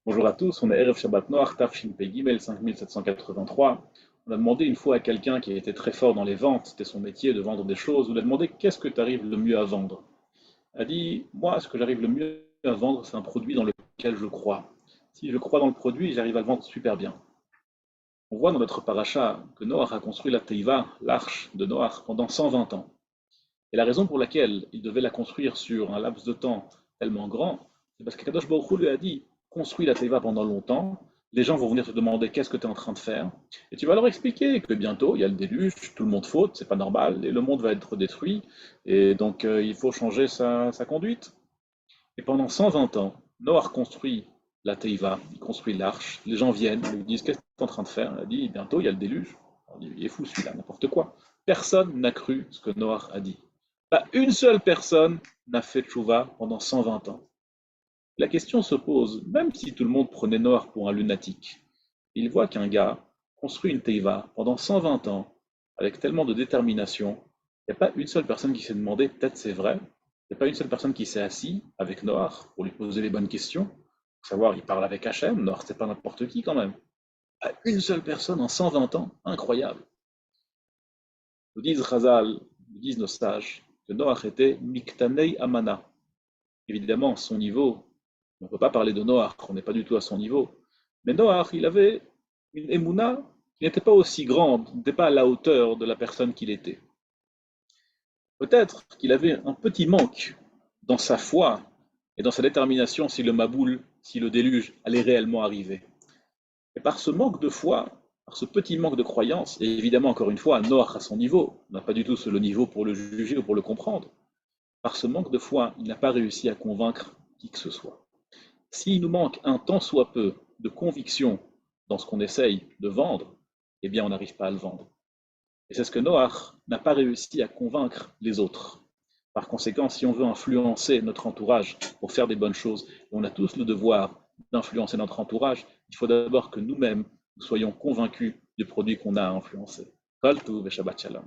Bonjour à tous, on est Erev Shabbat Noach, Tafshin Pei Gimel 5783. On a demandé une fois à quelqu'un qui était très fort dans les ventes, c'était son métier de vendre des choses, on a demandé qu'est-ce que tu arrives le mieux à vendre. Il a dit, moi ce que j'arrive le mieux à vendre, c'est un produit dans lequel je crois. Si je crois dans le produit, j'arrive à le vendre super bien. On voit dans notre paracha que Noach a construit la Teiva, l'arche de Noach, pendant 120 ans. Et la raison pour laquelle il devait la construire sur un laps de temps tellement grand, c'est parce que Kadosh Baruch Hu lui a dit, construis la Teva pendant longtemps, les gens vont venir te demander qu'est-ce que tu es en train de faire, et tu vas leur expliquer que bientôt il y a le déluge, tout le monde faute, c'est pas normal, et le monde va être détruit, et donc il faut changer sa conduite. Et pendant 120 ans, Noach construit la Teiva, il construit l'arche, les gens viennent, ils lui disent qu'est-ce que tu es en train de faire? Il a dit bientôt il y a le déluge. On dit, il est fou celui-là, n'importe quoi. Personne n'a cru ce que Noach a dit. Pas une seule personne n'a fait tchouva pendant 120 ans. La question se pose, même si tout le monde prenait Noach pour un lunatique, il voit qu'un gars construit une teiva pendant 120 ans, avec tellement de détermination, il n'y a pas une seule personne qui s'est demandé, peut-être c'est vrai, il n'y a pas une seule personne qui s'est assis avec Noach pour lui poser les bonnes questions, pour savoir, il parle avec Hachem, Noach c'est pas n'importe qui quand même. Pas une seule personne en 120 ans, incroyable. Nous disent Chazal, nous disent nos sages, que Noach était Miktanei Amana. Évidemment, son niveau, on ne peut pas parler de Noach, on n'est pas du tout à son niveau. Mais Noach, il avait une émouna qui n'était pas aussi grande, n'était pas à la hauteur de la personne qu'il était. Peut-être qu'il avait un petit manque dans sa foi et dans sa détermination si le Maboul, si le déluge allait réellement arriver. Et par ce manque de foi, par ce petit manque de croyance, et évidemment, encore une fois, Noach à son niveau, on n'a pas du tout le niveau pour le juger ou pour le comprendre, par ce manque de foi, il n'a pas réussi à convaincre qui que ce soit. S'il nous manque un tant soit peu de conviction dans ce qu'on essaye de vendre, eh bien on n'arrive pas à le vendre. Et c'est ce que Noach n'a pas réussi à convaincre les autres. Par conséquent, si on veut influencer notre entourage pour faire des bonnes choses, et on a tous le devoir d'influencer notre entourage, il faut d'abord que nous-mêmes nous soyons convaincus du produit qu'on a à influencer. Kol Tuv et Shabbat Shalom.